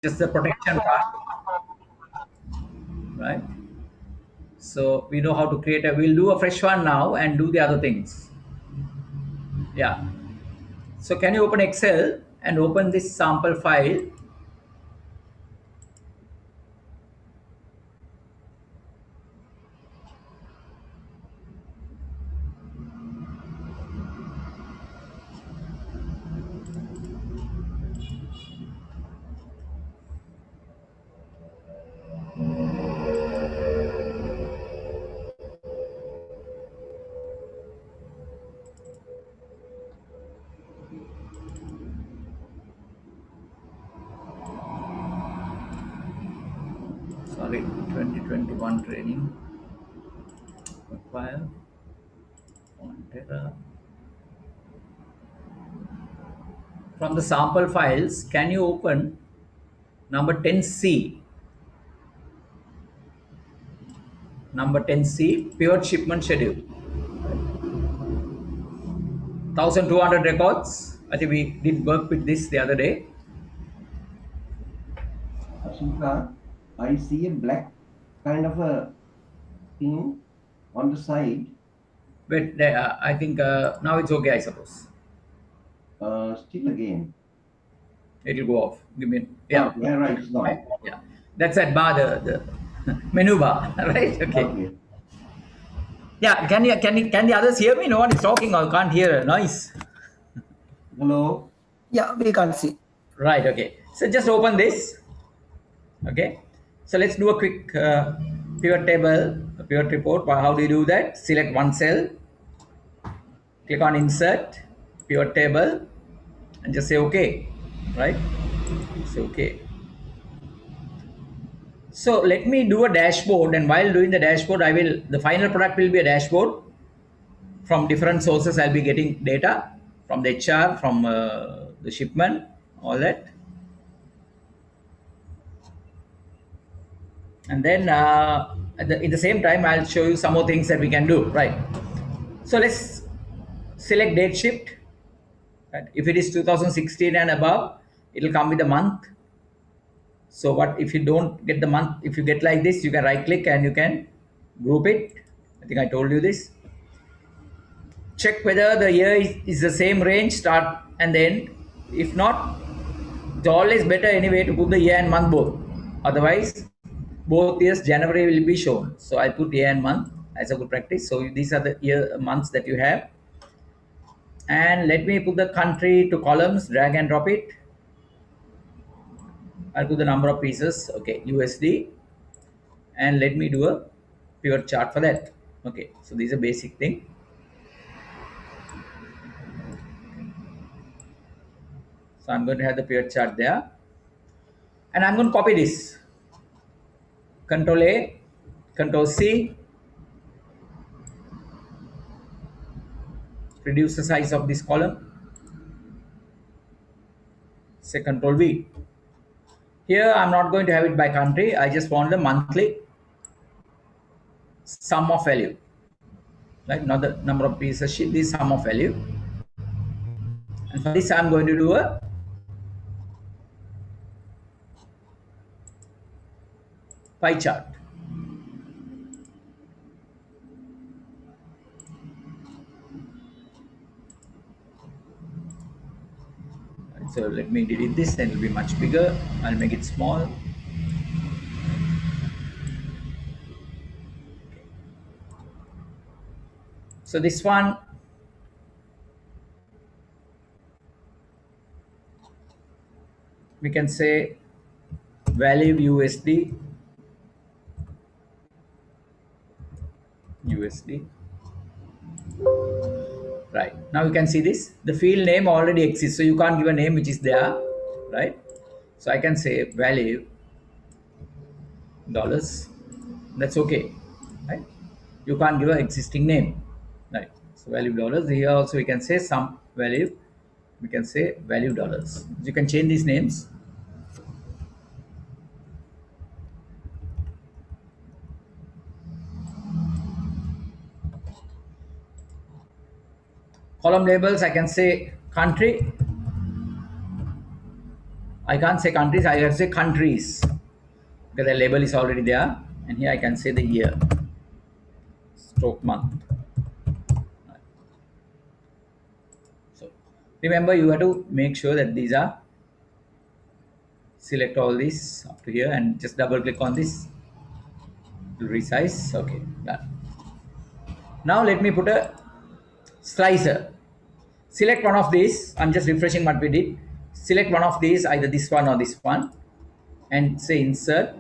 just the protection part, right? So we know how to create a, we'll do a fresh one now and do the other things. Yeah. So can you open Excel and open this sample file? Sorry, 2021 training file, Montera. From the sample files, can you open number 10C? Number 10C, pivot shipment schedule. 1200 records. I think we did work with this the other day. Ashika, I see a black kind of a thing on the side. But I think now it's okay, I suppose. Still again. It will go off. Give me, yeah, Okay, right, it's right, gone. yeah. That's that bar, the menu bar, right? Okay. Okay. Yeah. Can the others hear me? No one is talking or can't hear noise. Hello. Yeah, we can see. Right. Okay. So just open this. Okay. So let's do a quick pivot table, a pivot report. How do you do that? Select one cell, click on insert, pivot table, and just say OK. Right? Say OK. So let me do a dashboard, and while doing the dashboard, the final product will be a dashboard. From different sources, I'll be getting data from the HR, from the shipment, all that. And then in the same time, I'll show you some more things that we can do, right? So let's select date shipped. Right? If it is 2016 and above, it will come with the month. So what if you don't get the month? If you get like this, you can right click and you can group it. I think I told you this. Check whether the year is the same range, start and end. If not, it's always better anyway to put the year and month both. Otherwise, both years January will be shown. So I put year and month as a good practice. So these are the year months that you have. And let me put the country to columns, drag and drop it. I'll put the number of pieces, okay, USD. And let me do a pivot chart for that. Okay, so these are basic thing. So I'm going to have the pivot chart there. And I'm going to copy this. Control A, Control C. Reduce the size of this column. Say Control V. Here I'm not going to have it by country. I just want the monthly sum of value. Right? Not the number of pieces sheet, this sum of value. And for this I'm going to do a pie chart. So let me delete this and it will be much bigger. I'll make it small. So this one, we can say value USD. Right, now you can see this. The field name already exists, so you can't give a name which is there, right? So I can say value dollars. That's okay, right? You can't give an existing name, right? So value dollars. Here also we can say some value. We can say value dollars. You can change these names. Column labels, I can say country, I can't say countries, I have to say countries because the label is already there. And here I can say the year, stroke month. So remember, you have to make sure that these are, select all these up to here and just double click on this to resize. Okay, done. Now let me put a slicer. Select one of these. I'm just refreshing what we did. Select one of these, either this one or this one, and say insert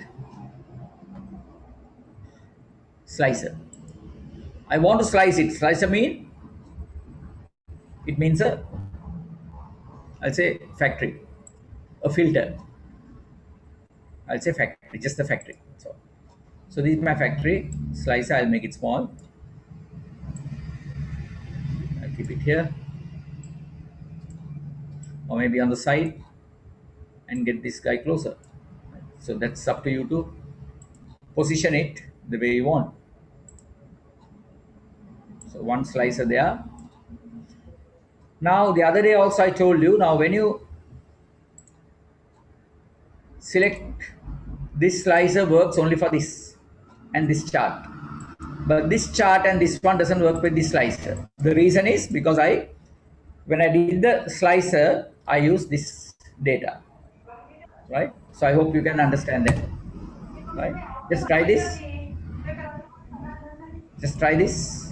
slicer. I want to slice it. Slicer mean, it means a, I'll say factory, a filter. I'll say factory, just the factory. So this is my factory slicer. I'll make it small. I'll keep it here, or maybe on the side, and get this guy closer. So that's up to you to position it the way you want. So one slicer there. Now the other day also I told you, now when you select, this slicer works only for this and this chart, but this chart and this one doesn't work with this slicer. The reason is because when I did the slicer, I used this data, right? So I hope you can understand that, right? Just try this. Just try this.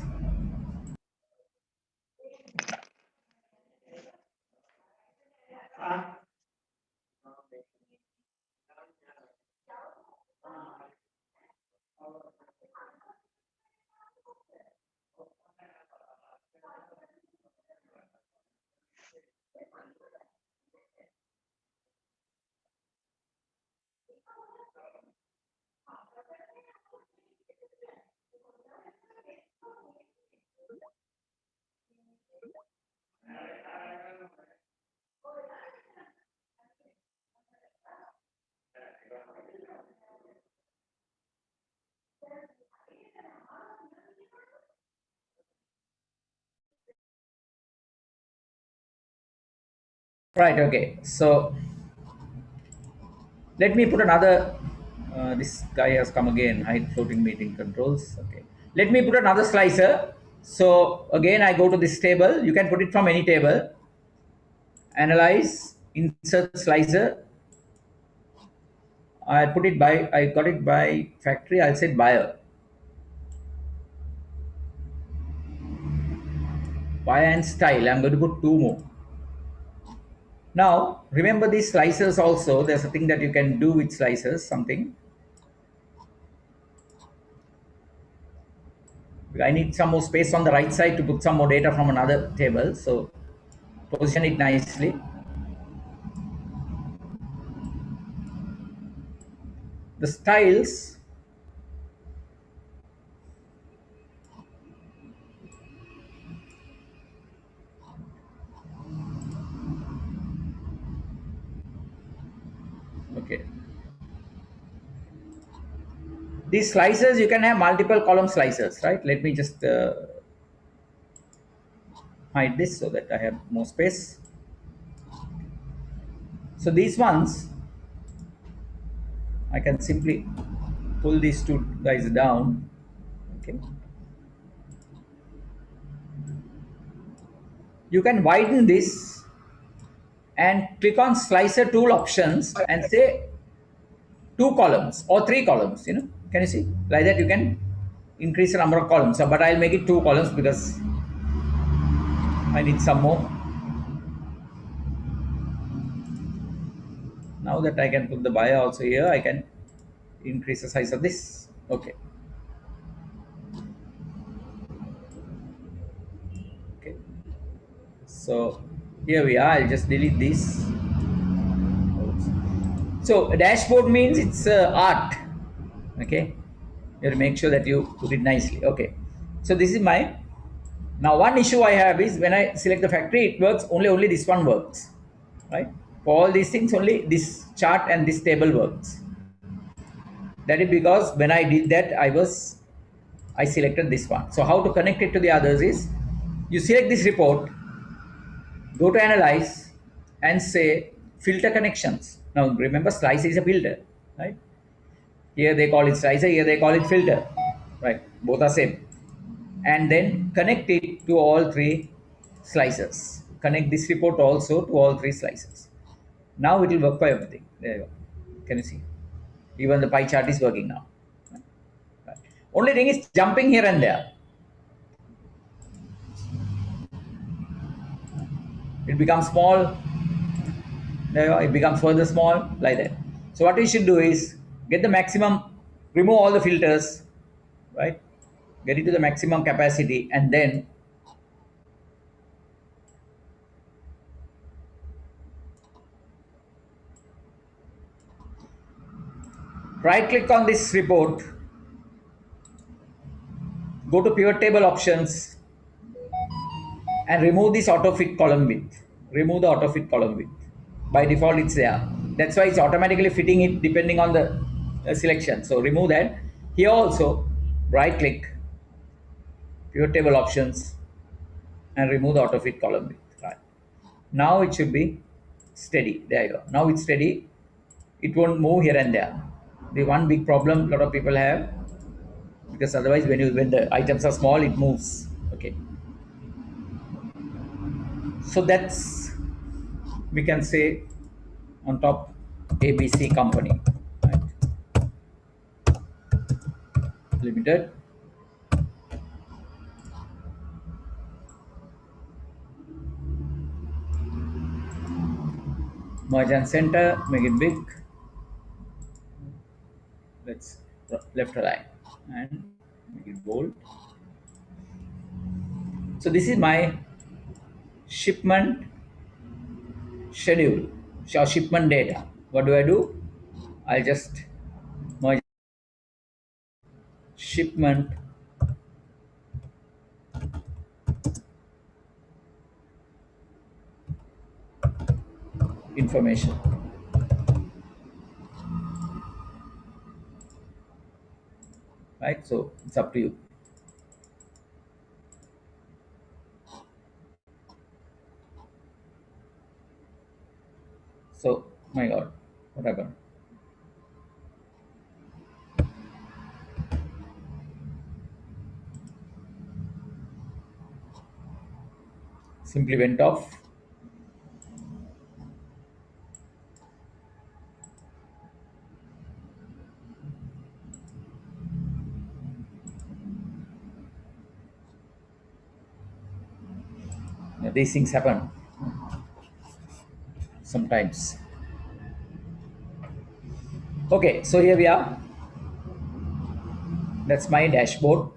Right, okay. So let me put another, this guy has come again, hide floating meeting controls. Okay. Let me put another slicer. So again, I go to this table. You can put it from any table. Analyze, insert slicer. I got it by factory. I'll say buyer. Buyer and style. I'm going to put two more. Now, remember these slicers also. There's a thing that you can do with slicers, something. I need some more space on the right side to put some more data from another table. So position it nicely. The styles, okay. These slicers, you can have multiple column slicers, right? Let me just hide this so that I have more space. So these ones, I can simply pull these two guys down, okay. You can widen this and click on slicer tool options and say two columns or three columns, can you see? Like that you can increase the number of columns. So, but I'll make it two columns because I need some more. Now that I can put the buyer also here, I can increase the size of this. Okay. Okay. So here we are. I'll just delete this. So a dashboard means it's art. Okay. You have to make sure that you put it nicely. Okay. So this is my. Now one issue I have is when I select the factory, it works only this one works, right? For all these things, only this chart and this table works. That is because when I did that, I selected this one. So how to connect it to the others is, you select this report, go to analyze and say filter connections. Now remember, slicer is a filter, right? Here they call it slicer, here they call it filter, right? Both are same. And then connect it to all three slicers. Connect this report also to all three slicers. Now it will work for everything. There you go. Can you see? Even the pie chart is working now. Right. Only thing is jumping here and there. It becomes small. There you go. It becomes further small like that. So what we should do is get the maximum, remove all the filters, right? Get it to the maximum capacity, and then right click on this report, go to pivot table options, and remove this auto fit column width. Remove the auto fit column width. By default, it's there. That's why it's automatically fitting it depending on the selection. So remove that. Here also, right click, pivot table options, and remove the auto fit column width. Right. Now it should be steady. There you go. Now it's steady. It won't move here and there. The one big problem a lot of people have, because otherwise when the items are small, it moves. Okay. So that's, we can say, on top, ABC company, right? Limited. Merge and center, make it big. Let's left align and make it bold. So this is my shipment schedule, or shipment data. What do? I'll just merge shipment information. Right? So it's up to you. So, my God, what happened? Simply went off. Yeah, these things happen sometimes. Okay, so here we are. That's my dashboard,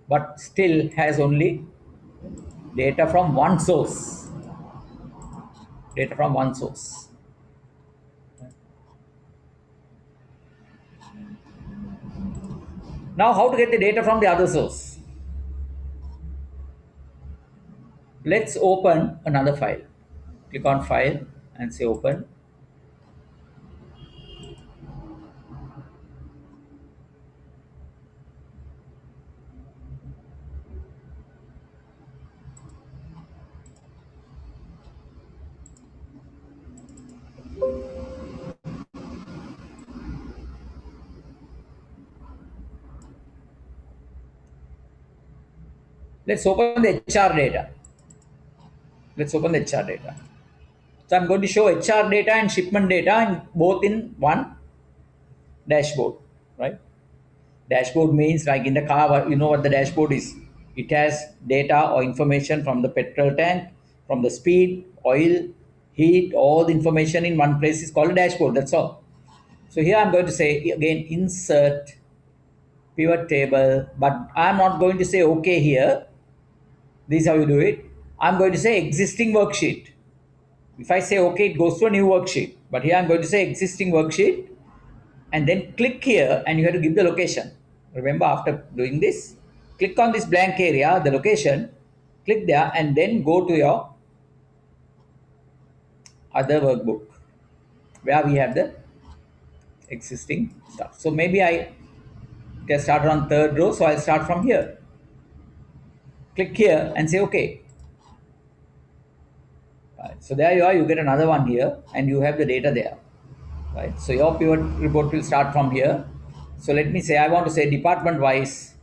but still has only data from one source. Data from one source. Now, how to get the data from the other source? Let's open another file. Click on File and say Open. Let's open the HR data. Let's open the HR data. So I'm going to show HR data and shipment data in both in one dashboard, right? Dashboard means, like in the car, you know what the dashboard is. It has data or information from the petrol tank, from the speed, oil, heat, all the information in one place is called a dashboard. That's all. So here I'm going to say again, insert pivot table, but I'm not going to say okay here. This is how you do it. I'm going to say existing worksheet. If I say okay, it goes to a new worksheet. But here I'm going to say existing worksheet, and then click here, and you have to give the location. Remember, after doing this, click on this blank area, the location, click there, and then go to your other workbook where we have the existing stuff. So maybe I get started on third row, so I'll start from here. Click here and say okay. Right. So there you are, you get another one here, and you have the data there. right? So your pivot report will start from here. So let me say, I want to say department wise,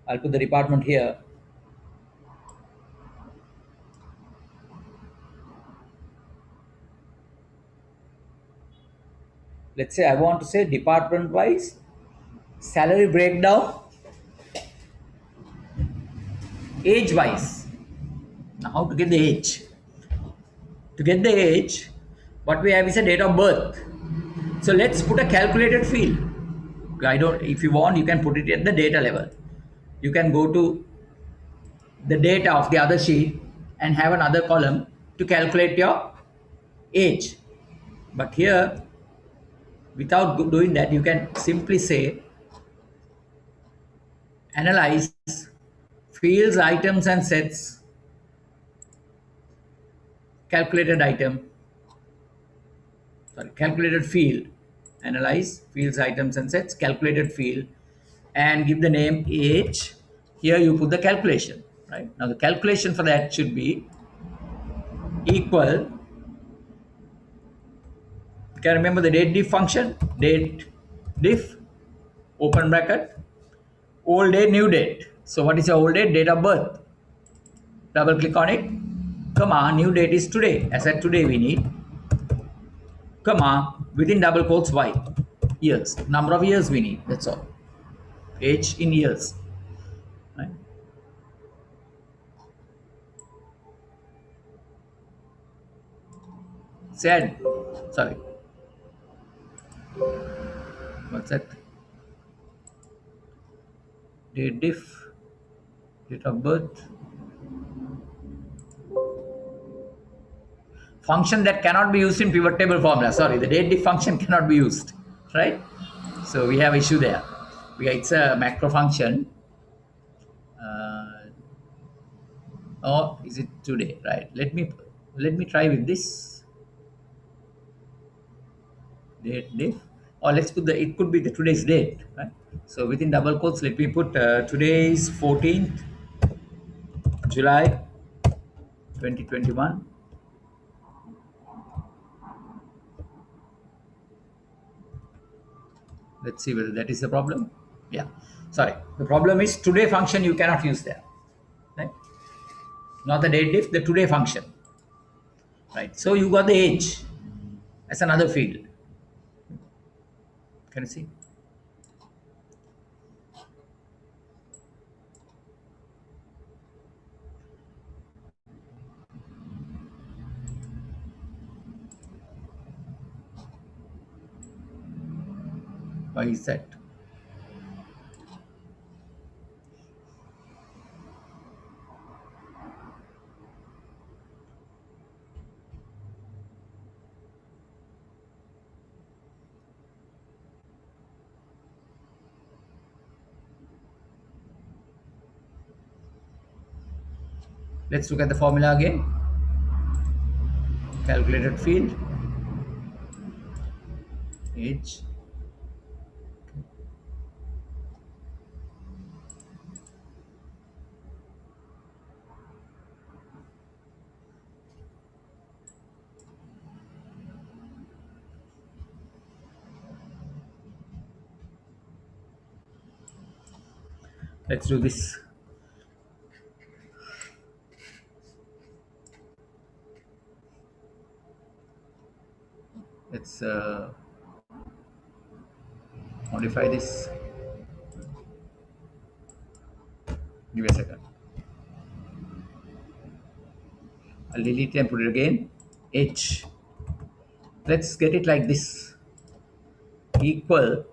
I'll put the department here. Let's say I want to say department wise salary breakdown, age wise. Now, how to get the age? To get the age, what we have is a date of birth. So let's put a calculated field. I don't. If you want, you can put it at the data level. You can go to the data of the other sheet and have another column to calculate your age. But here, without doing that, you can simply say analyze fields, items, and sets, calculated item, sorry, calculated field, analyze fields, items, and sets, calculated field, and give the name age. Here you put the calculation, right? Now the calculation for that should be equal. You can remember the date diff function, date diff, open bracket, old date, new date. So what is your old date? Date of birth. Double click on it, comma, new date is today. As at today we need, comma, within double quotes y, years. Number of years we need, that's all. Age in years. Right? Said, sorry, what's that? Date diff, date of birth. Function that cannot be used in pivot table formula. Sorry, the date diff function cannot be used, right? So we have issue there. It's a macro function. Or is it today? Right. Let me try with this date diff. Or let's put the, it could be the today's date, right? So within double quotes, let me put today is 14th July 2021. Let's see whether that is the problem. Yeah. Sorry. The problem is today function you cannot use there. Right? Not the date diff, the today function. Right. So you got the age as another field. Can you see? Why is that? Let's look at the formula again. Calculated field, age. Let's do this. Let's modify this. Give me a second. I'll delete it and put it again. H. Let's get it like this. Equal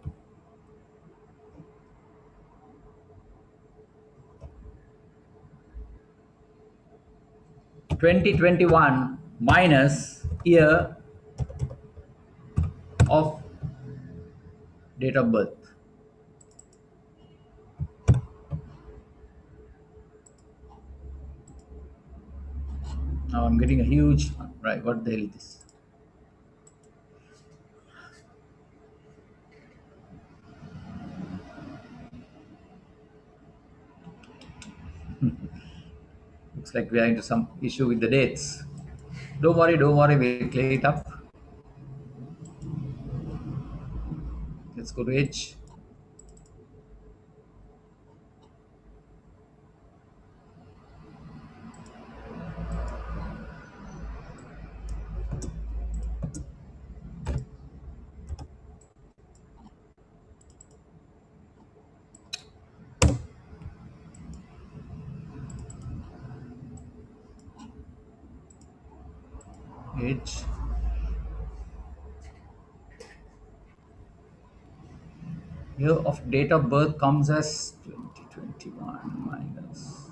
2021 minus year of date of birth. Now I'm getting a huge, right, what the hell is this? Looks looks like we are into some issue with the dates. Don't worry, we'll clear it up. Let's go to Edge. Edge. Year of date of birth comes as 2021 minus.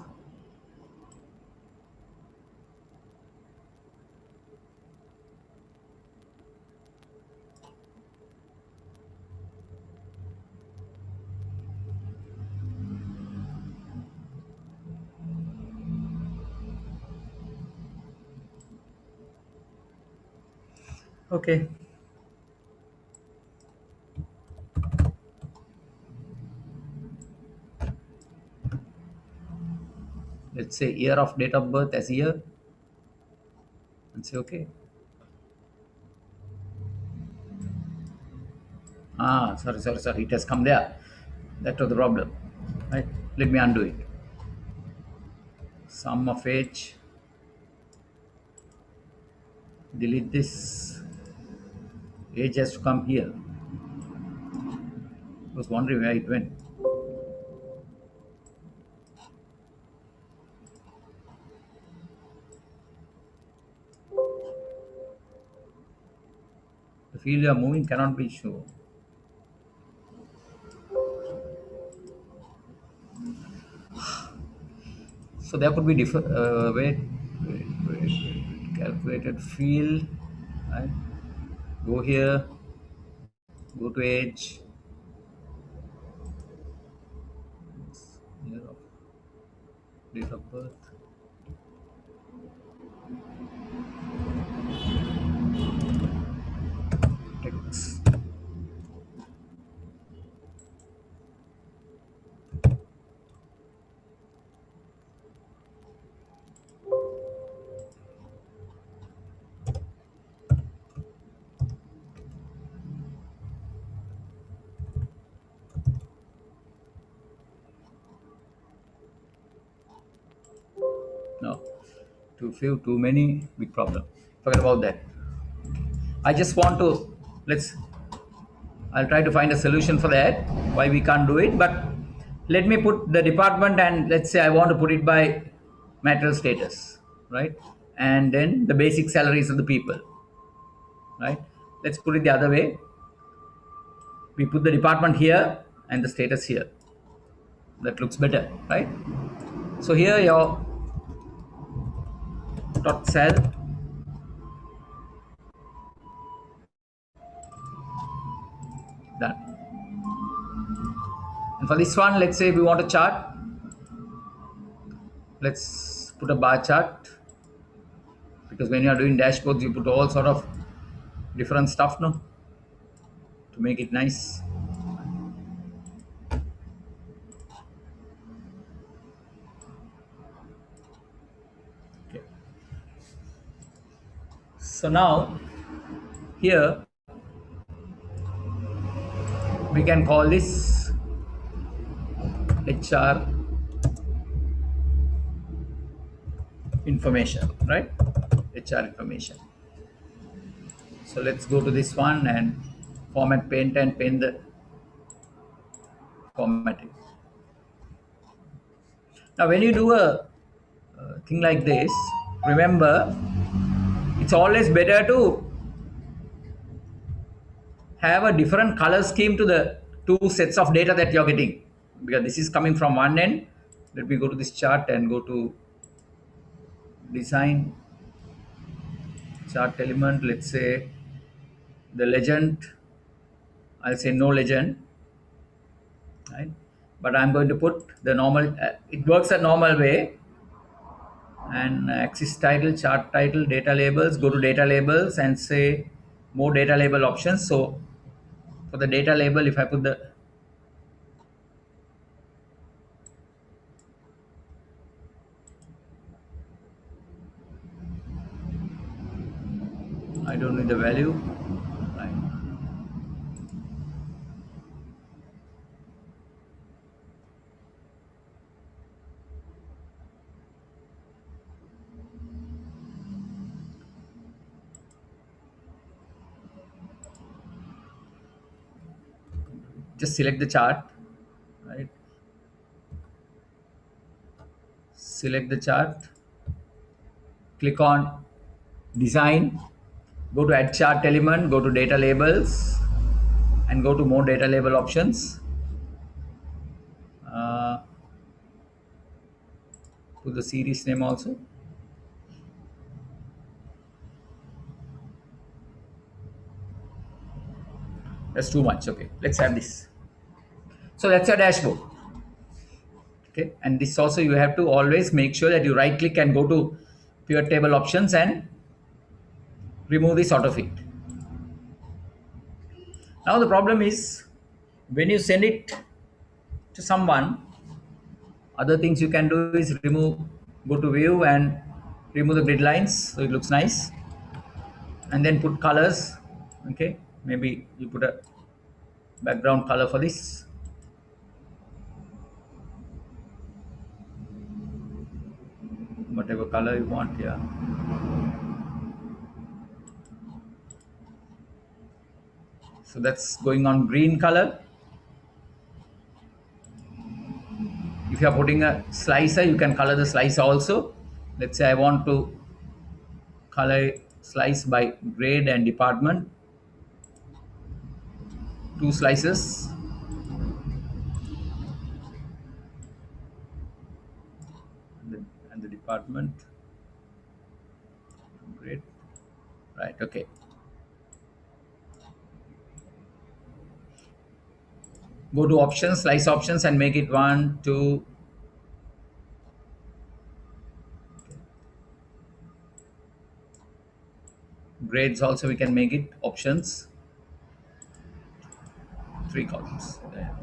Okay. Let's say year of date of birth as year and say okay. Sorry. It has come there. That was the problem. Right? Let me undo it. Sum of age. Delete this. Age has to come here. I was wondering where it went. The field you are moving cannot be shown. So there could be different wait. Calculated field. Right? Go here. Go to age. Year of date of birth. Text. No. Too few, too many, big problem. Forget about that. I just want to let's I'll try to find a solution for that. Why we can't do it, but let me put the department and let's say I want to put it by material status, right? And then the basic salaries of the people, right? Let's put it the other way. We put the department here and the status here. That looks better, right? So here your dot cell. Done. And for this one, let's say we want a chart. Let's put a bar chart because when you are doing dashboards, you put all sort of different stuff, no, to make it nice. Okay. So now here we can call this HR information, right? HR information. So let's go to this one and format paint and paint the formatting. Now, when you do a thing like this, remember it's always better to have a different color scheme to the two sets of data that you're getting, because this is coming from one end. Let me go to this chart and go to design chart element. Let's say the legend. I'll say no legend, right? But I'm going to put the normal. It works a normal way. And axis title, chart title, data labels. Go to data labels and say more data label options. So for the data label, if I put the I don't need the value. Right. Just select the chart, right? Select the chart, click on design, go to add chart element, go to data labels, and go to more data label options. Uh, put the series name also. That's too much. Okay, let's have this. So that's your dashboard. Okay, and this also you have to always make sure that you right click and go to pivot table options and remove this auto fit. Now the problem is when you send it to someone, other things you can do is remove, go to view and remove the grid lines so it looks nice, and then put colors. Okay, maybe you put a background color for this. Whatever color you want here. So that's going on green color. If you are putting a slicer, you can color the slicer also. Let's say I want to color slice by grade and department. 2 slices. And the department. Grade. Right, okay. Go to options, slice options, and make it 1, 2. Grades also we can make it options. 3 columns. There.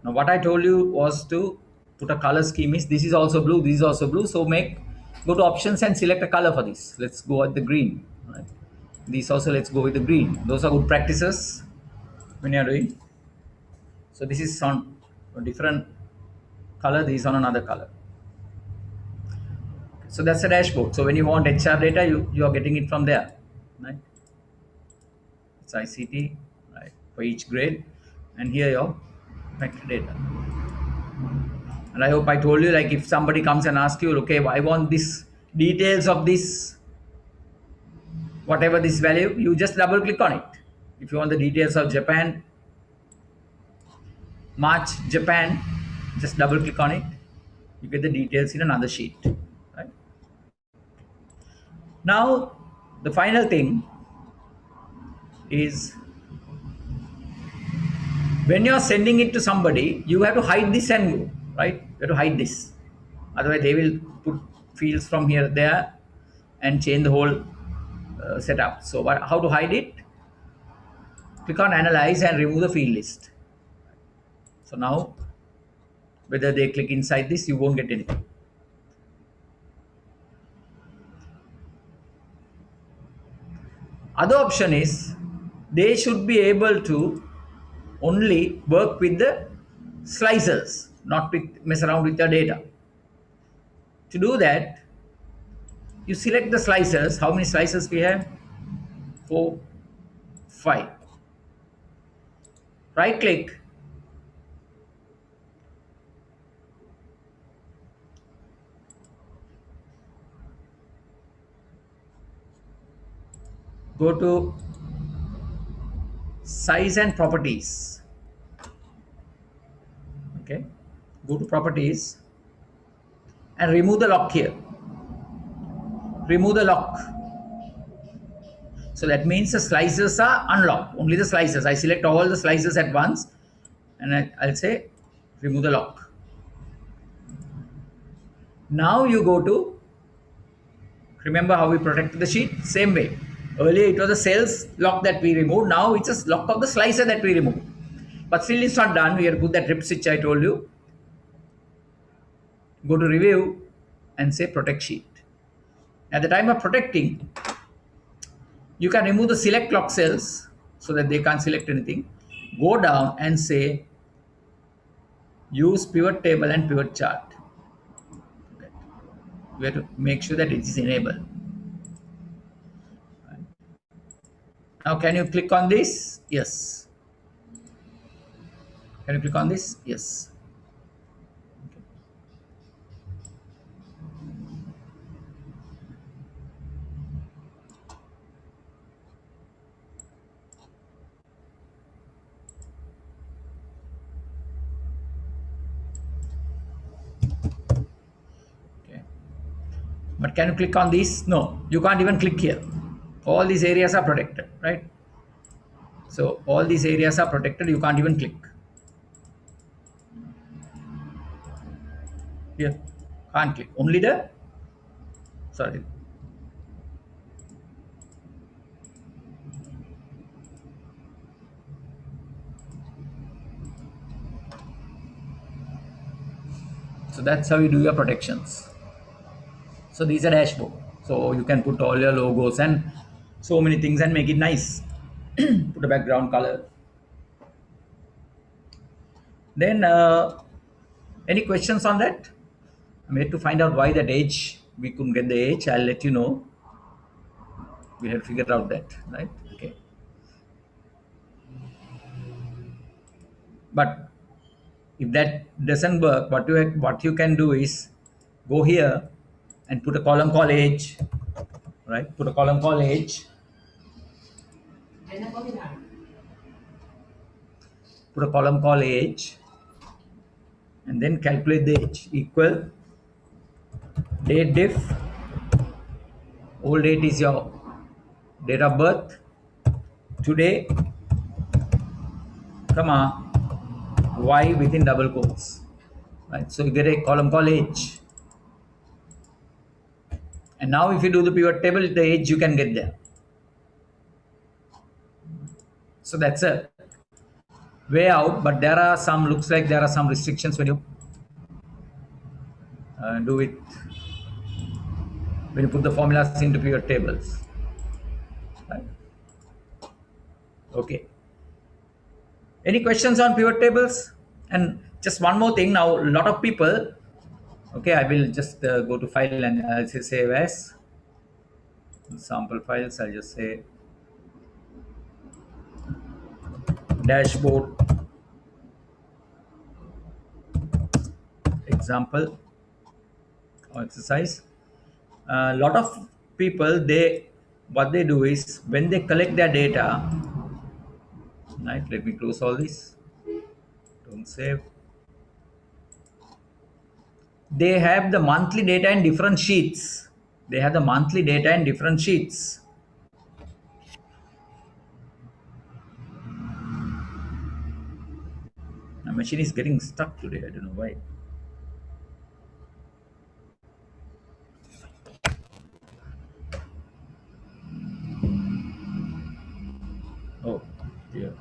Now what I told you was to put a color scheme is this is also blue, this is also blue. So go to options and select a color for this. Let's go with the green. Right. These also let's go with the green. Those are good practices when you are doing. So this is on a different color, this is on another color. So that's a dashboard. So when you want HR data, you are getting it from there. Right? It's ICT, right, for each grade. And here your factory data. And I hope I told you, like if somebody comes and asks you, okay, I want this details of this, whatever this value, you just double click on it. If you want the details of Japan, March, Japan, just double click on it. You get the details in another sheet. Right? Now, the final thing is when you're sending it to somebody, you have to hide this and go, right? You have to hide this. Otherwise, they will put fields from here, there, and change the whole setup. So, how to hide it? Click on analyze and remove the field list. So now, whether they click inside this, you won't get anything. Other option is they should be able to only work with the slicers, not mess around with the data. To do that, you select the slicers. How many slicers we have? 4, 5. Right click. Go to size and properties. Okay. Go to properties and remove the lock here. Remove the lock. So that means the slices are unlocked. Only the slices. I select all the slices at once and I'll say remove the lock. Now you go to, remember how we protected the sheet? Same way. Earlier it was a cells lock that we removed. Now it's a lock of the slicer that we removed. But still it's not done. We have to put that rip switch I told you. Go to review and say protect sheet. At the time of protecting, you can remove the select clock cells so that they can't select anything. Go down and say use pivot table and pivot chart. Okay. We have to make sure that it is enabled. Now, can you click on this? Yes. Can you click on this? Yes. Okay. But can you click on this? No, you can't even click here. All these areas are protected, right? So all these areas are protected. You can't even click here. Can't click. Only the sorry. So that's how you do your protections. So these are dashboard. So you can put all your logos and so many things and make it nice. Put a background color. Then any questions on that? I'm here to find out why that age we couldn't get the age. I'll let you know. We have to figure out that, right? Okay. But if that doesn't work, what you can do is go here and put a column called age, right? Put a column called age. Put a column called age, and then calculate the age equal date diff. Old date is your date of birth. Today, comma y within double quotes, right? So you get a column called age. And now if you do the pivot table, the age you can get there. So that's a way out, but there are some, looks like there are some restrictions when you do it, when you put the formulas into pivot tables. Right? Okay. Any questions on pivot tables? And just one more thing now, a lot of people, okay, I will just go to file and I'll say save as sample files. I'll just say dashboard example or exercise. A lot of people, they what they do is when they collect their data, right? Let me close all this. Don't save. They have the monthly data in different sheets. They have the monthly data in different sheets. My machine is getting stuck today. I don't know why. Oh dear.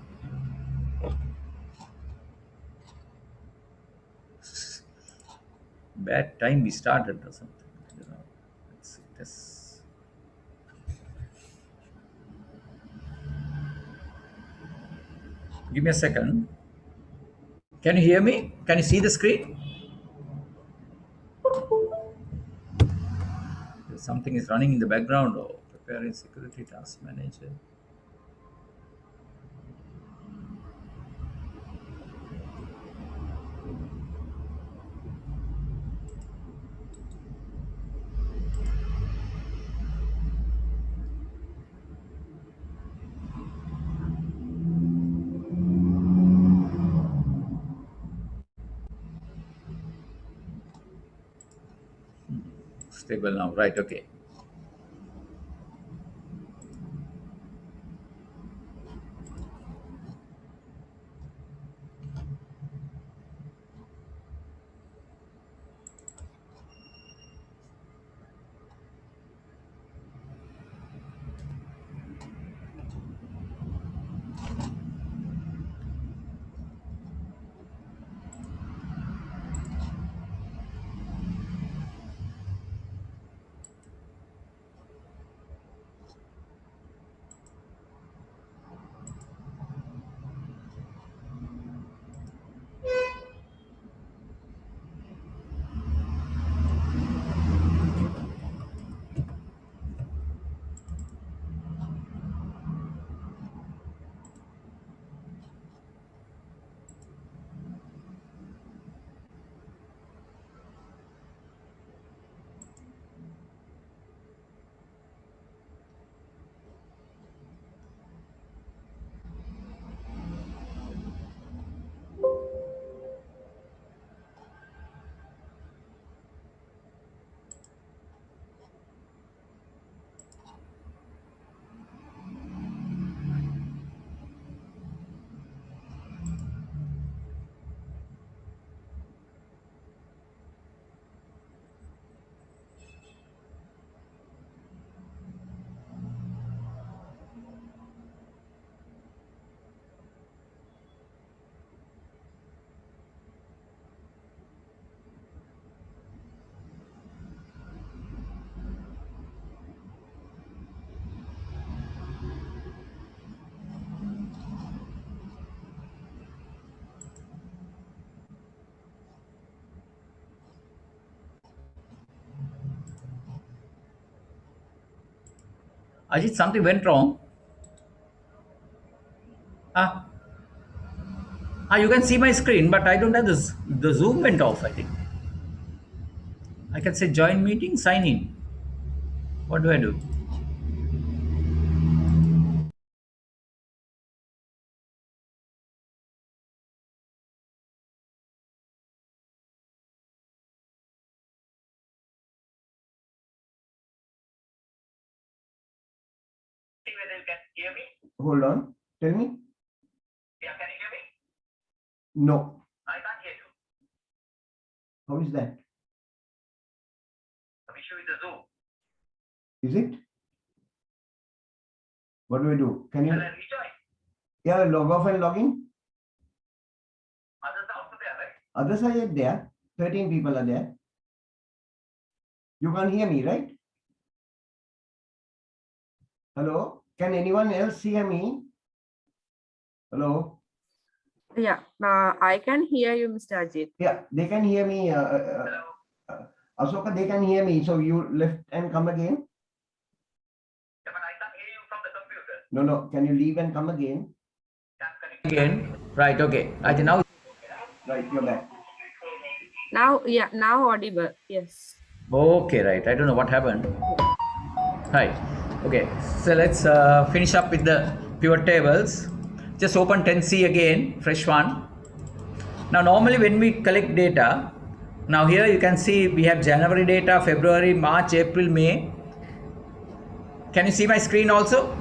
Bad time we started or something. I don't know. Let's see this. Give me a second. Can you hear me? Can you see the screen? Something is running in the background. Oh, preparing security task manager. Stable now, right? Okay. Ajit, something went wrong. Ah, you can see my screen, but I don't have this. The Zoom went off, I think. I can say join meeting, sign in. What do I do? Whether you can hear me? Hold on. Tell me. Yeah, can you hear me? No. I can't hear you. How is that? Some issue with the Zoom. Is it? What do I do? Can you? Shall I rejoin? Yeah, log off and log in. Others are also there, right? Others are yet there. 13 people are there. You can't hear me, right? Hello? Can anyone else hear me? Hello? Yeah, I can hear you, Mr. Ajit. Yeah, they can hear me. Asoka, they can hear me. So you left and come again? Yeah, but I can't hear you from the computer. No. Can you leave and come again? Again. Right, okay. I think now. Right, you're back. Now audible. Yes. Okay, right. I don't know what happened. Right. Okay. So let's finish up with the pivot tables. Just open 10C again, fresh one. Now, normally when we collect data, now here you can see we have January data, February, March, April, May. Can you see my screen also?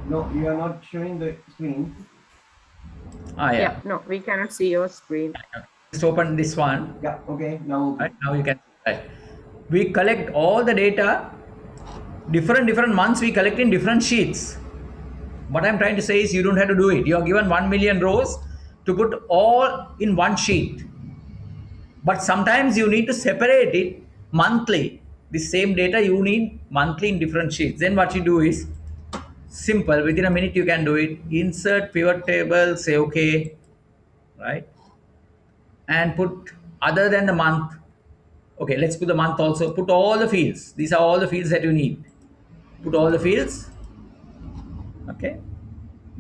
No, you are not showing the screen. Yeah. No, we cannot see your screen. Just open this one. Yeah, okay. Now, Right, now you can. Right. We collect all the data, different months we collect in different sheets. What I'm trying to say is you don't have to do it. You are given 1 million rows to put all in one sheet. But sometimes you need to separate it monthly. The same data you need monthly in different sheets. Then what you do is simple, within a minute you can do it. Insert pivot table, say okay, right? And put other than the month. Okay, let's put the month also. Put all the fields. These are all the fields that you need. Put all the fields. Okay.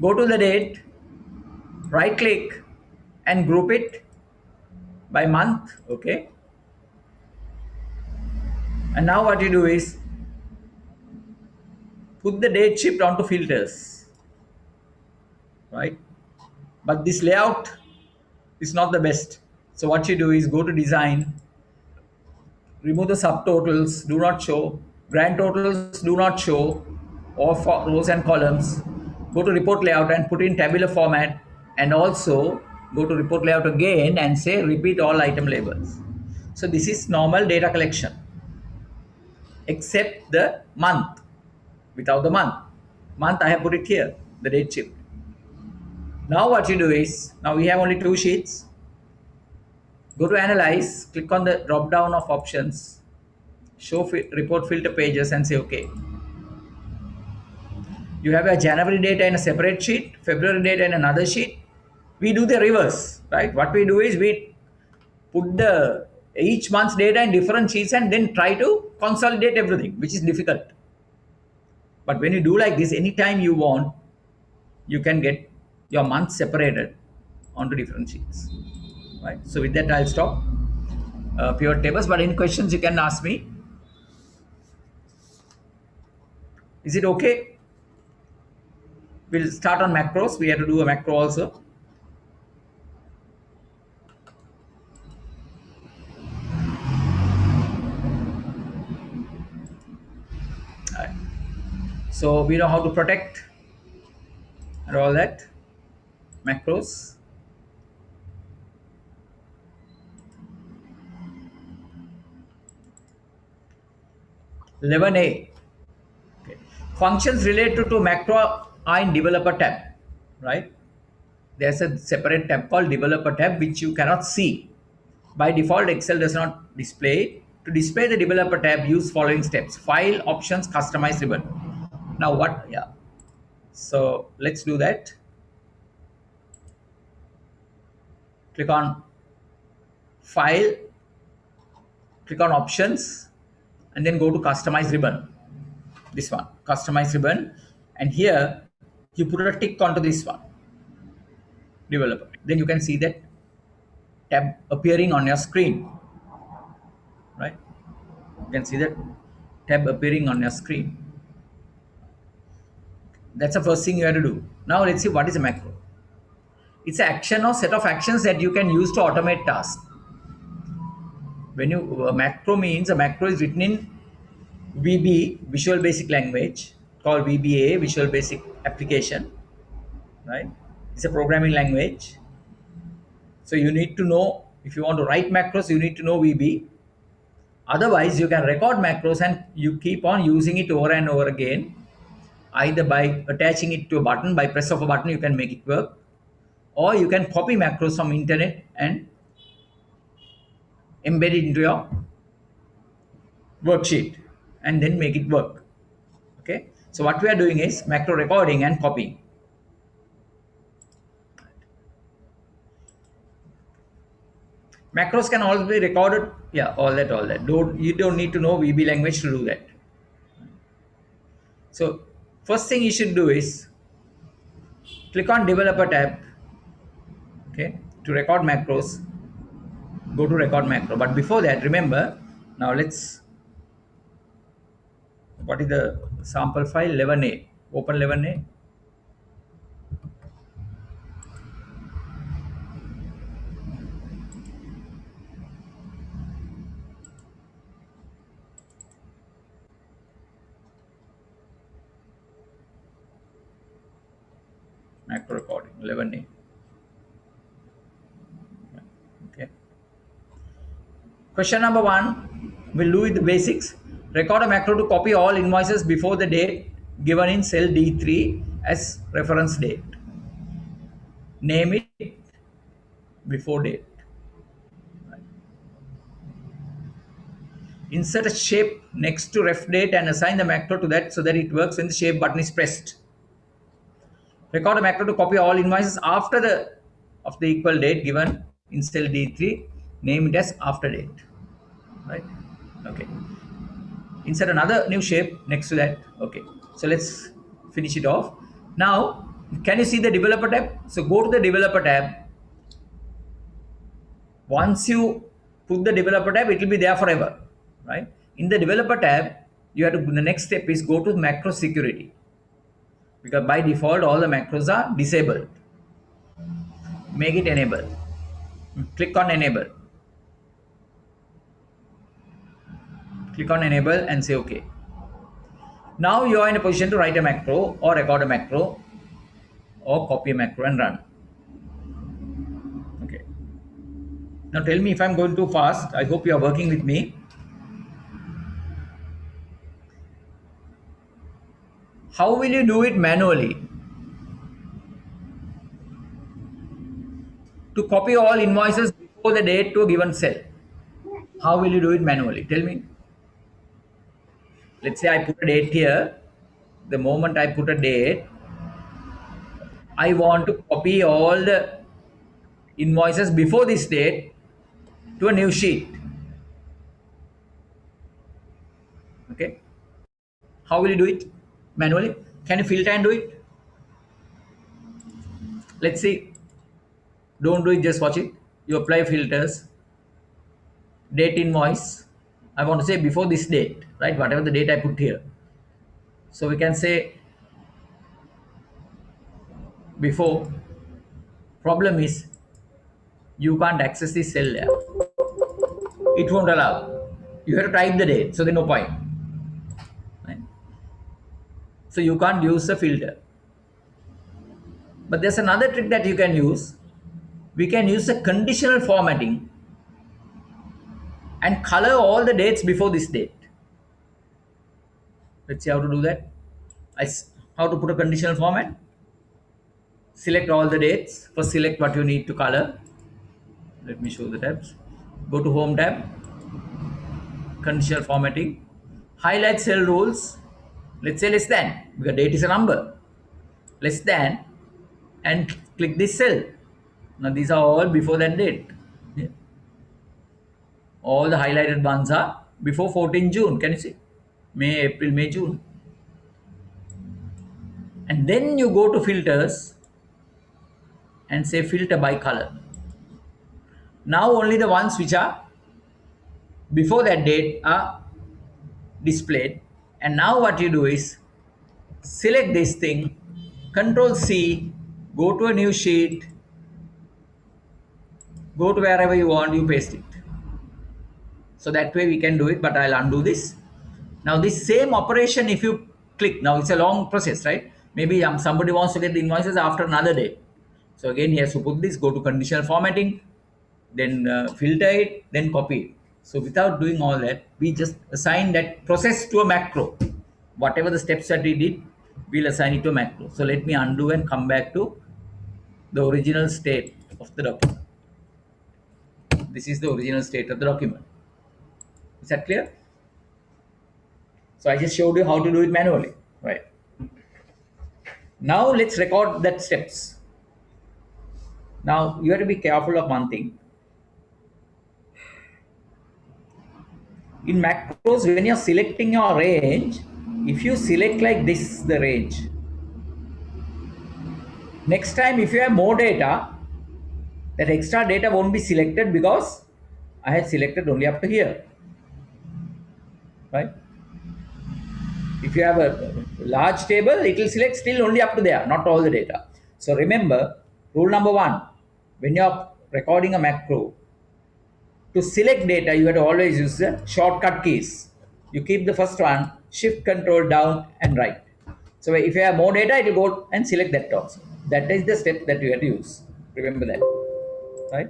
Go to the date, right click and group it by month. Okay. And now what you do is put the date shift onto filters, right? But this layout is not the best. So what you do is go to design, remove the subtotals, do not show, grand totals do not show, or for rows and columns. Go to report layout and put in tabular format, and also go to report layout again and say repeat all item labels. So this is normal data collection, except the month. Without the month, I have put it here, the date shift. Now what you do is, now we have only two sheets. Go to analyze, click on the drop down of options, show report filter pages and say okay. You have a January data in a separate sheet, February data in another sheet. We do the reverse, right? What we do is we put the each month's data in different sheets and then try to consolidate everything, which is difficult. But when you do like this, anytime you want, you can get your months separated onto different sheets, right? So with that, I'll stop pivot tables. But any questions you can ask me. Is it okay? We'll start on macros. We have to do a macro also. All right. So we know how to protect and all that. Macros. (11A). Okay. Functions related to macro are in developer tab, right? There's a separate tab called developer tab which you cannot see. By default, Excel does not display it. To display the developer tab, use following steps: file, options, customize ribbon. Now what? Yeah. So let's do that. Click on file, click on options, and then go to customize ribbon. This one, customize ribbon, and here you put a tick onto this one, developer. Then you can see that tab appearing on your screen, right? You can see that tab appearing on your screen. That's the first thing you have to do. Now let's see what is a macro. It's an action or set of actions that you can use to automate tasks. When you macro means a macro is written in VB, Visual Basic Language, called VBA, Visual Basic Application, right? It's a programming language. So you need to know, if you want to write macros, you need to know VB. Otherwise, you can record macros and you keep on using it over and over again, either by attaching it to a button. By press of a button, you can make it work, or you can copy macros from internet and embed it into your worksheet and then make it work. Okay, so what we are doing is macro recording and copying. Macros can also be recorded. Yeah, all that. You don't need to know VB language to do that. So first thing you should do is click on developer tab. Okay, to record macros, go to record macro. But before that, remember, now what is the sample file? 11a. Open 11a. Macro recording 11a. Okay. Question number 1, we'll do with the basics. Record a macro to copy all invoices before the date given in cell D3 as reference date. Name it before date. Insert a shape next to ref date and assign the macro to that so that it works when the shape button is pressed. Record a macro to copy all invoices after the equal date given in cell D3. Name it as after date. Right? Okay. Insert another new shape next to that. Okay. So let's finish it off. Now, can you see the developer tab? So go to the developer tab. Once you put the developer tab, it will be there forever. Right? In the developer tab, you have to, the next step is go to macro security. Because by default, all the macros are disabled. Make it enable. Click on enable. Click on enable and say OK. Now you are in a position to write a macro or record a macro or copy a macro and run. Okay. Now tell me if I'm going too fast. I hope you are working with me. How will you do it manually? To copy all invoices before the date to a given cell. How will you do it manually? Tell me. Let's say I put a date here. The moment I put a date, I want to copy all the invoices before this date to a new sheet. Okay. How will you do it manually? Can you filter and do it? Let's see. Don't do it, just watch it. You apply filters. Date invoice. I want to say before this date, right? Whatever the date I put here. So we can say before. Problem is you can't access this cell there. It won't allow. You have to type the date, so there's no point. Right? So you can't use the filter. But there's another trick that you can use. We can use the conditional formatting and color all the dates before this date. Let's see how to do that. How to put a conditional format. Select all the dates. First select what you need to color. Let me show the tabs. Go to home tab. Conditional formatting. Highlight cell rules. Let's say less than, because date is a number. Less than, and click this cell. Now these are all before that date. Yeah. All the highlighted ones are before 14 June. Can you see? May, April, May, June. And then you go to filters and say filter by color. Now only the ones which are before that date are displayed. And now what you do is select this thing, Control C, go to a new sheet, go to wherever you want, you paste it. So that way we can do it, but I'll undo this. Now this same operation, if you click, now it's a long process, right? Maybe somebody wants to get the invoices after another day. So again, he has to put this, go to conditional formatting, then filter it, then copy it. So without doing all that, we just assign that process to a macro. Whatever the steps that we did, we'll assign it to a macro. So let me undo and come back to the original state of the document. This is the original state of the document. Is that clear? So I just showed you how to do it manually, right? Now let's record that steps. Now you have to be careful of one thing. In macros, when you're selecting your range, if you select like this, the range, next time if you have more data, that extra data won't be selected because I had selected only up to here, right? If you have a large table, it will select still only up to there, not all the data. So remember, rule number one, when you're recording a macro, to select data, you have to always use the shortcut keys. You keep the first one, shift control down and right. So if you have more data, it will go and select that also. That is the step that you have to use. Remember that, right?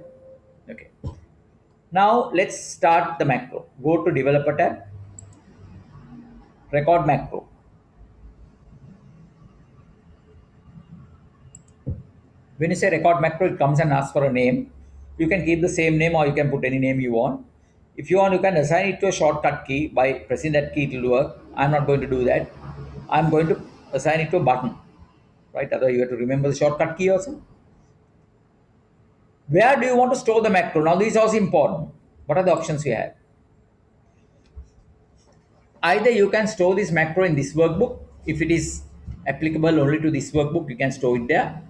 Okay. Now let's start the macro. Go to developer tab, record macro. When you say record macro, it comes and asks for a name. You can keep the same name or you can put any name you want. If you want, you can assign it to a shortcut key. By pressing that key, it will work. I'm not going to do that. I'm going to assign it to a button, right? Otherwise, you have to remember the shortcut key also. Where do you want to store the macro? Now, these are also important. What are the options you have? Either you can store this macro in this workbook. If it is applicable only to this workbook, you can store it there.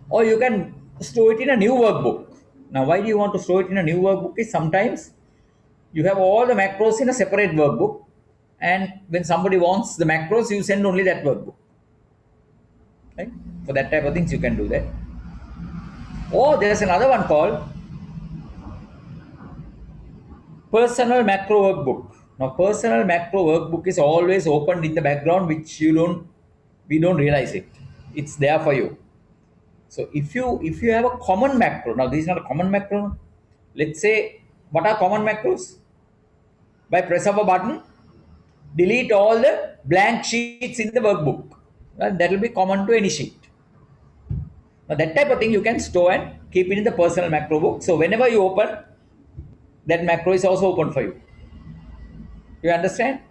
Or you can store it in a new workbook. Now, why do you want to store it in a new workbook? Is sometimes you have all the macros in a separate workbook, and when somebody wants the macros, you send only that workbook. Right? For that type of things, you can do that. Or there's another one called personal macro workbook. Now, personal macro workbook is always opened in the background, which we don't realize it. It's there for you. So if you have a common macro, now this is not a common macro. Let's say, what are common macros? By press of a button, delete all the blank sheets in the workbook. Well, that will be common to any sheet. Now that type of thing you can store and keep it in the personal macro book. So whenever you open, that macro is also open for you. You understand?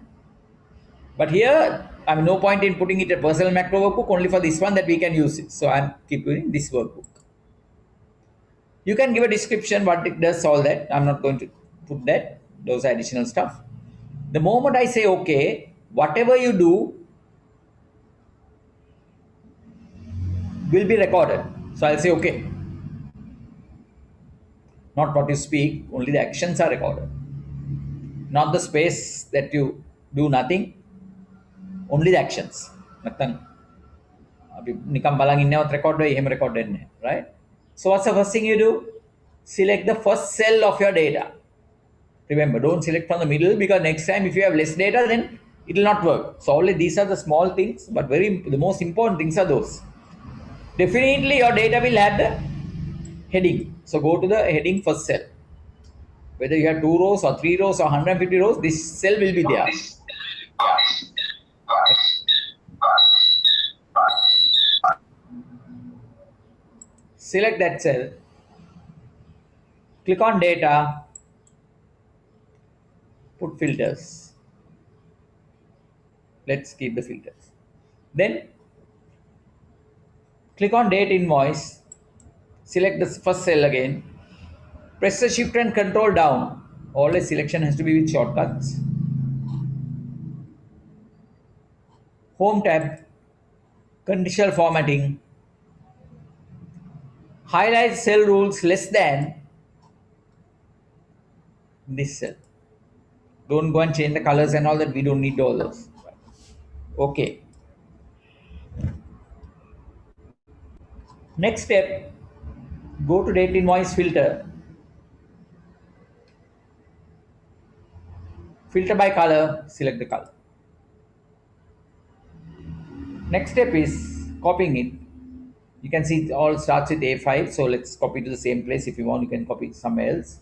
But here, I mean, no point in putting it a personal macro workbook, only for this one that we can use it. So I'm keeping this workbook. You can give a description what it does, all that. I'm not going to put that. Those are additional stuff. The moment I say okay, whatever you do will be recorded. So I'll say okay. Not what you speak, only the actions are recorded. Not the space that you do nothing, only the actions. Right? So what's the first thing you do? Select the first cell of your data. Remember, don't select from the middle, because next time if you have less data, then it will not work. So only these are the small things, but the most important things are those. Definitely your data will have the heading. So go to the heading first cell. Whether you have 2 rows or 3 rows or 150 rows, this cell will be there. Select that cell. Click on data. Put filters. Let's keep the filters. Then click on date invoice. Select the first cell again. Press the shift and control down. Always selection has to be with shortcuts. Home tab, conditional formatting, highlight cell rules less than this cell. Don't go and change the colors and all that. We don't need all those. Okay. Next step, go to date invoice filter. Filter by color, select the color. Next step is copying it. You can see it all starts with A5. So let's copy to the same place. If you want, you can copy it somewhere else.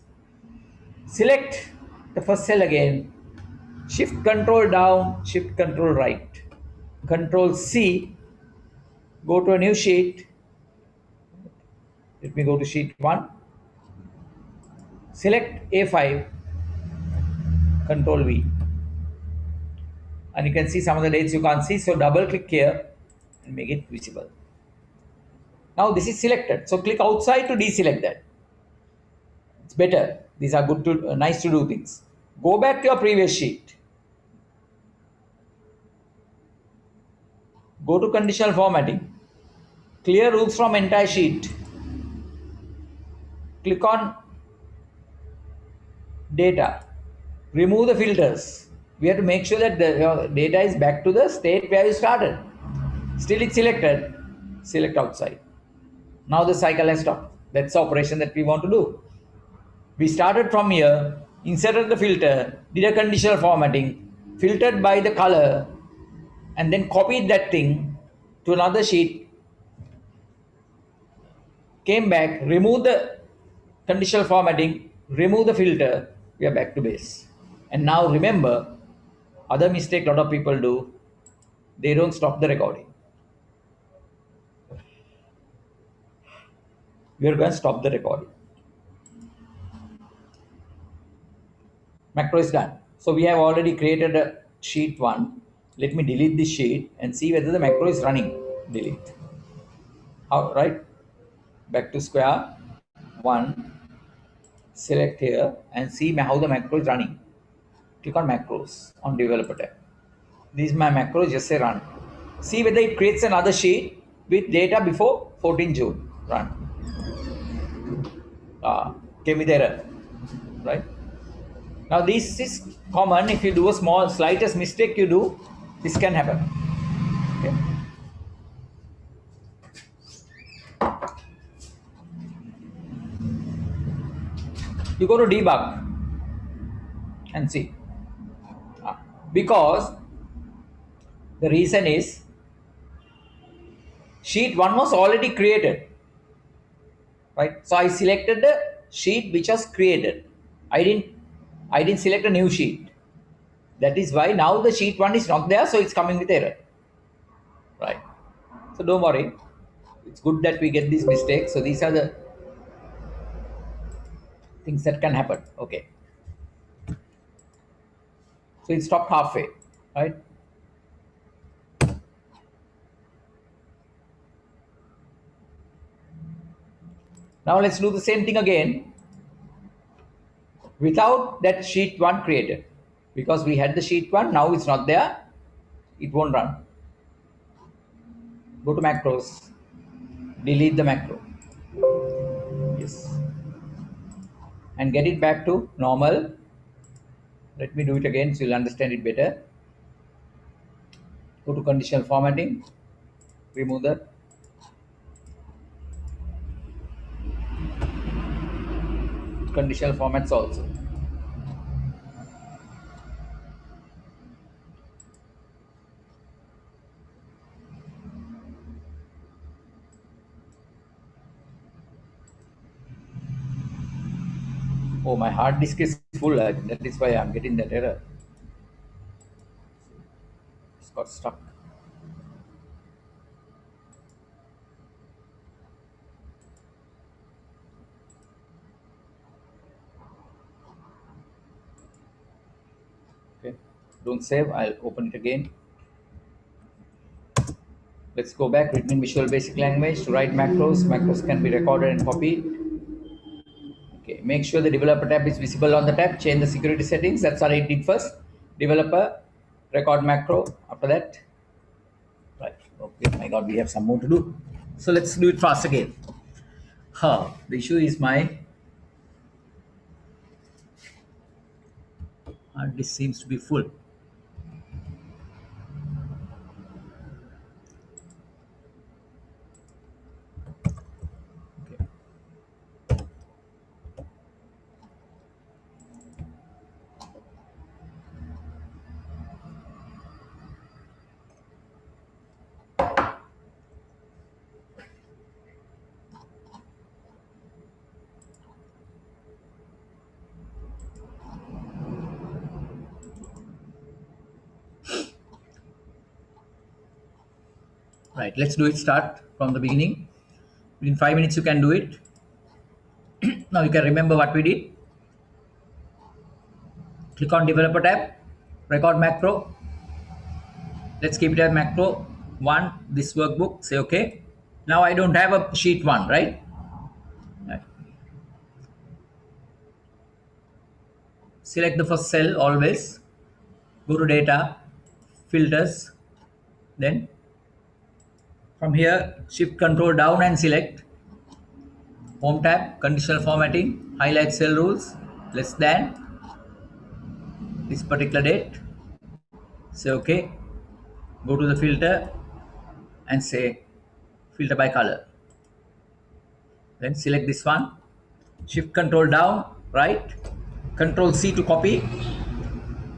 Select the first cell again. Shift control down, shift control right. Control C. Go to a new sheet. Let me go to sheet 1. Select A5. Control V. And you can see some of the dates you can't see. So double click here and make it visible. Now this is selected. So click outside to deselect that. It's better. These are good to nice to do things. Go back to your previous sheet. Go to conditional formatting. Clear rules from entire sheet. Click on data. Remove the filters. We have to make sure that your data is back to the state where you started. Still it's selected. Select outside. Now the cycle has stopped. That's the operation that we want to do. We started from here, inserted the filter, did a conditional formatting, filtered by the color, and then copied that thing to another sheet, came back, removed the conditional formatting, remove the filter, we are back to base. And now remember, other mistake a lot of people do, they don't stop the recording. We are going to stop the recording. Macro is done. So we have already created a sheet 1. Let me delete this sheet and see whether the macro is running. Delete. How, right? Back to square 1. Select here and see how the macro is running. Click on macros on developer tab. This is my macro, just say run. See whether it creates another sheet with data before 14 June. Run. Came with error. Right? Now this is common. If you do a small slightest mistake you do, this can happen. Okay. You go to debug and see. Because the reason is sheet 1 was already created. Right? So I selected the sheet which was created. I didn't select a new sheet. That is why now the sheet 1 is not there, so it's coming with error. Right? So don't worry. It's good that we get these mistakes. So these are the things that can happen. Okay. So it stopped halfway, right? Now let's do the same thing again without that sheet 1 created. Because we had the sheet 1, now it's not there, it won't run. Go to macros, delete the macro. Yes. And get it back to normal. Let me do it again so you'll understand it better. Go to conditional formatting, remove the conditional formats also. Oh, my hard disk is full. That is why I'm getting that error. It's got stuck. Okay, don't save. I'll open it again. Let's go back. Written in Visual Basic Language to write macros. Macros can be recorded and copied. Okay. make sure the developer tab is visible on the tab, change the security settings. That's what I did first. Developer, record macro, after that. Right, okay, my God, we have some more to do. So let's do it fast again. The issue is my hard disk seems to be full. Okay. Right, let's do it. Start from the beginning. Within 5 minutes, you can do it. Now you can remember what we did. Click on developer tab, record macro. Let's keep it as macro 1, this workbook, say okay. Now I don't have a sheet 1, right? Right. Select the first cell always. Go to data, filters, then from here shift control down and select home tab, conditional formatting, highlight cell rules, less than this particular date, say okay. Go to the filter and say filter by color, then select this one, shift control down, right, control C to copy.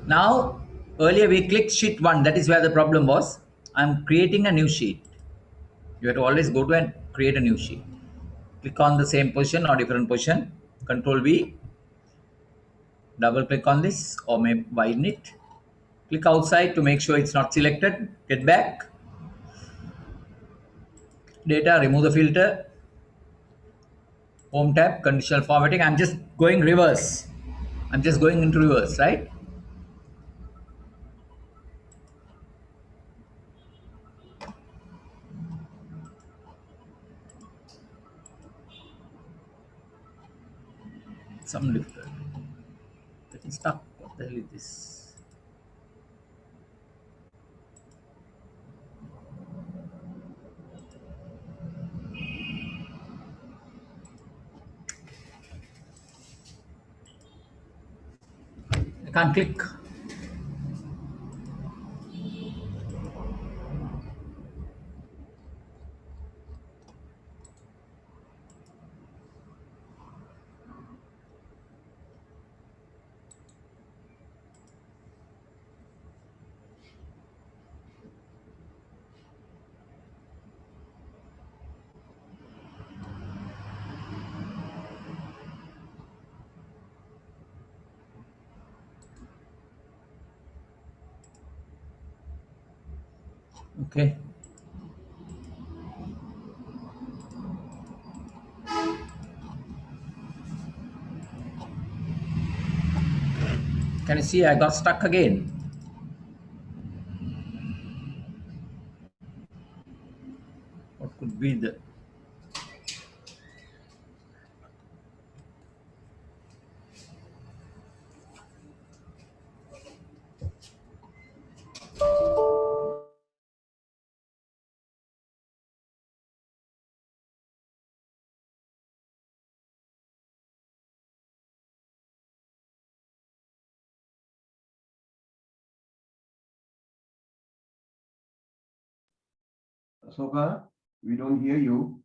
Now earlier we clicked sheet 1, that is where the problem was. I'm creating a new sheet. You have to always go to and create a new sheet. Click on the same position or different position, control V, double click on this or maybe widen it, click outside to make sure it's not selected, get back, data, remove the filter, home tab, conditional formatting. I'm just going reverse, I'm just going into reverse, right? Some difficult, getting stuck. What the hell is this? I can't click. Okay. Can you see I got stuck again? What could be the... Asoka, we don't hear you.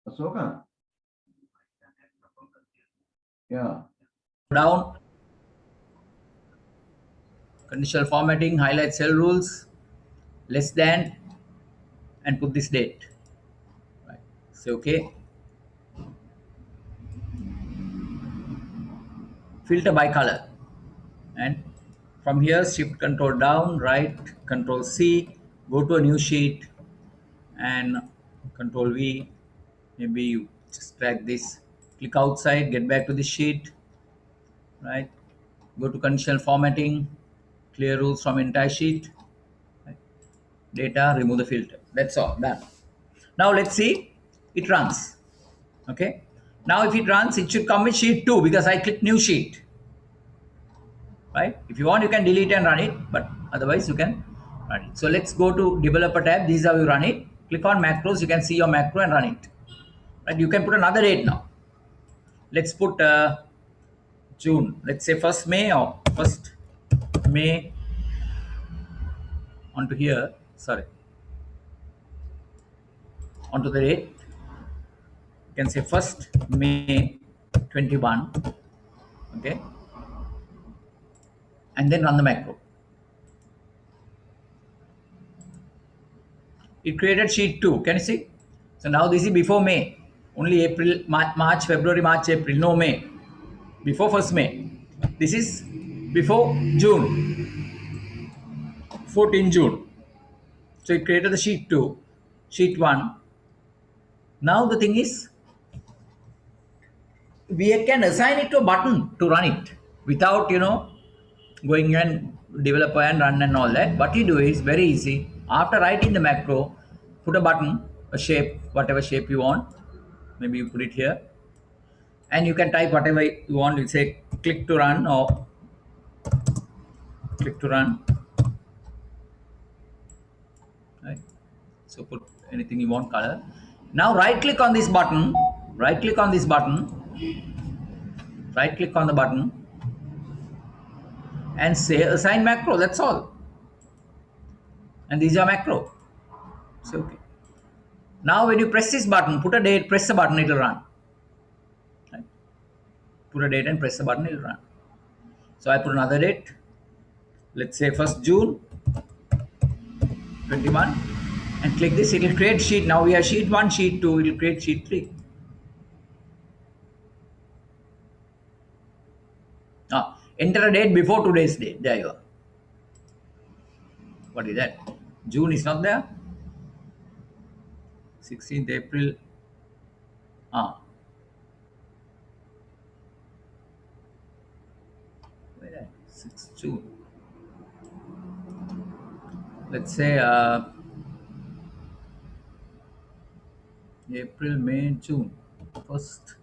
Asoka? Yeah. Down, conditional formatting, highlight cell rules, less than, and put this date. Right. Say okay. Filter by color. And from here, shift control down, right, control C, go to a new sheet, and control V. Maybe you just drag this, click outside, get back to the sheet, right? Go to conditional formatting, clear rules from entire sheet, right? Data, remove the filter. That's all done. Now let's see, it runs. Okay. Now if it runs, it should come with sheet 2 because I clicked new sheet. Right? If you want, you can delete and run it, but otherwise you can run it. So let's go to developer tab. This is how you run it. Click on macros. You can see your macro and run it. Right? You can put another date now. Let's put June. Let's say 1st May or 1st May onto here. Sorry. Onto the date. You can say 1st May 21. Okay. And then run the macro. It created sheet 2. Can you see? So now this is before May. Only April, March, February, March, April. No May. Before 1st May. This is before June. 14 June. So it created the sheet 2, sheet 1. Now the thing is, we can assign it to a button to run it without, going and developer and run and all that. What you do is very easy. After writing the macro, put a button, a shape, whatever shape you want. Maybe you put it here. And you can type whatever you want. You say click to run or click to run. Right? So put anything you want color. Now right click on this button. Right click on this button. Right click on the button. And say assign macro. That's all. And these are macro. So okay. Now when you press this button, put a date, press the button, it will run. Right? Put a date and press the button, it will run. So I put another date. Let's say 1st June 21 and click this, it will create sheet. Now we have sheet 1, sheet 2, it will create sheet 3. Enter a date before today's date. There you are. What is that? June is not there. 16th April. 6th June. Let's say April, May, June. 1st.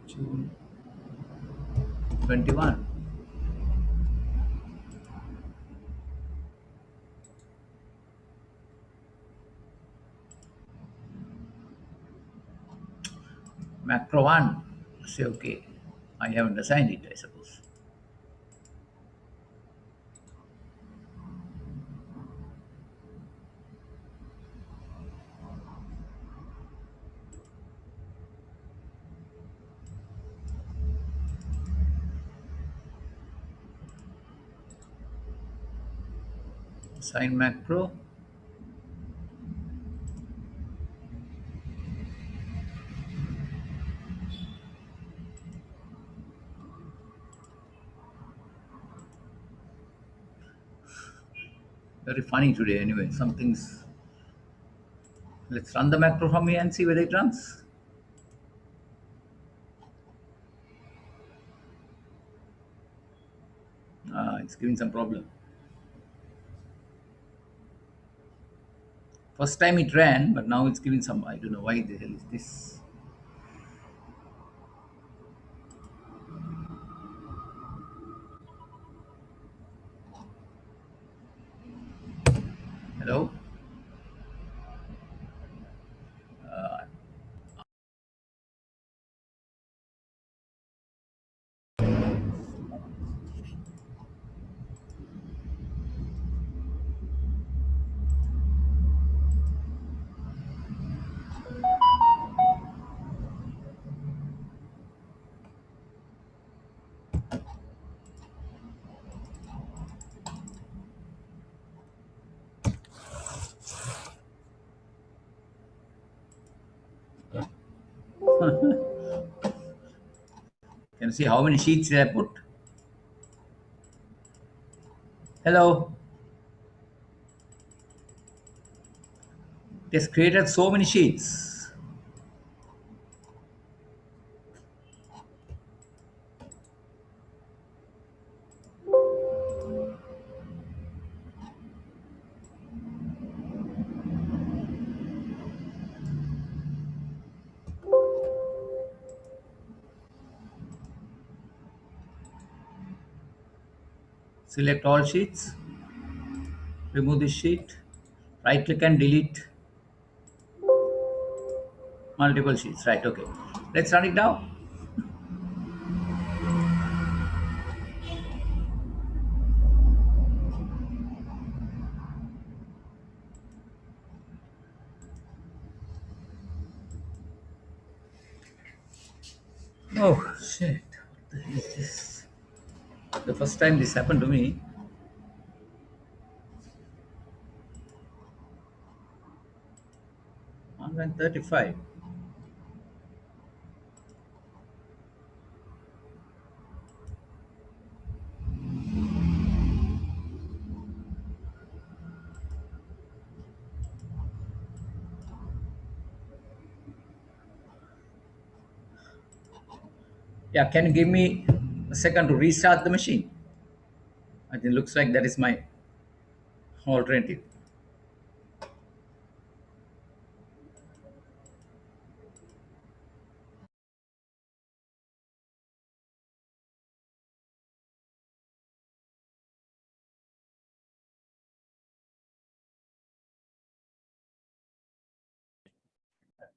June 21. Macro 1. Say okay. I haven't assigned it, I suppose. Assign macro. Very funny today anyway. Something's. Let's run the macro from here and see whether it runs. It's giving some problem. First time it ran, but now it's giving some. I don't know why the hell is this. Hello? see how many sheets did I put? Hello. It has created so many sheets. Select all sheets. Remove this sheet. Right click and delete multiple sheets. Right, okay. Let's run it now. Oh shit. What the hell is this? The first time this happened to me. And 35. Yeah, can you give me a second to restart the machine? I think looks like that is my alternative.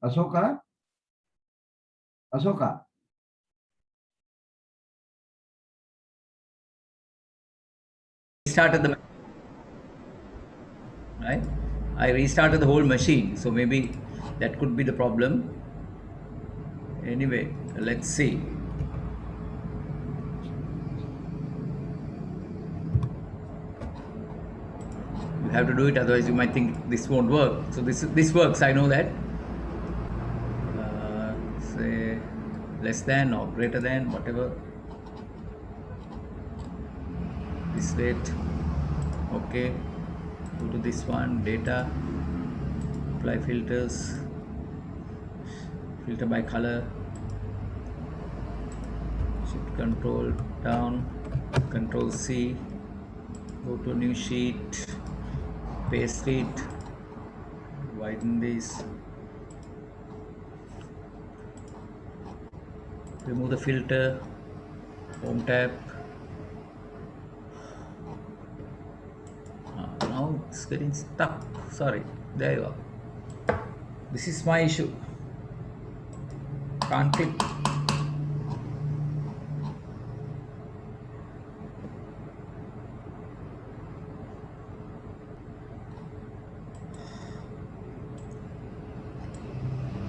Asoka? Asoka? Restarted the right. I restarted the whole machine, so maybe that could be the problem. Anyway, let's see. You have to do it, otherwise you might think this won't work. So this works. I know that. Say less than or greater than, whatever. This rate. Okay. Go to this one. Data. Apply filters. Filter by color. Shift control down. Control C. Go to new sheet. Paste it. Widen this. Remove the filter. Home tab. Now it's getting stuck. Sorry. There you are. This is my issue. Can't click.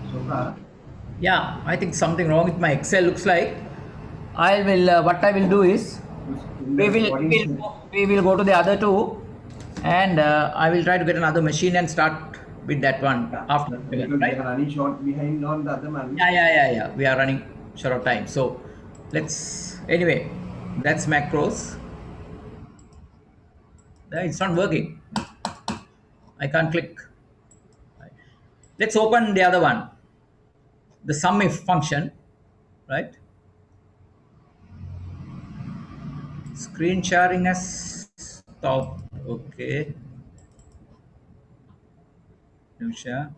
Asoka? Yeah, I think something wrong with my Excel. Looks like I will. What I will do is we will go to the other two, and I will try to get another machine and start with that one after. Because Right? we are running short behind on the other one. Yeah. We are running short of time, so let's. Anyway, that's macros. It's not working. I can't click. Let's open the other one, the sum if function, right? Screen sharing has stopped. Okay. New share.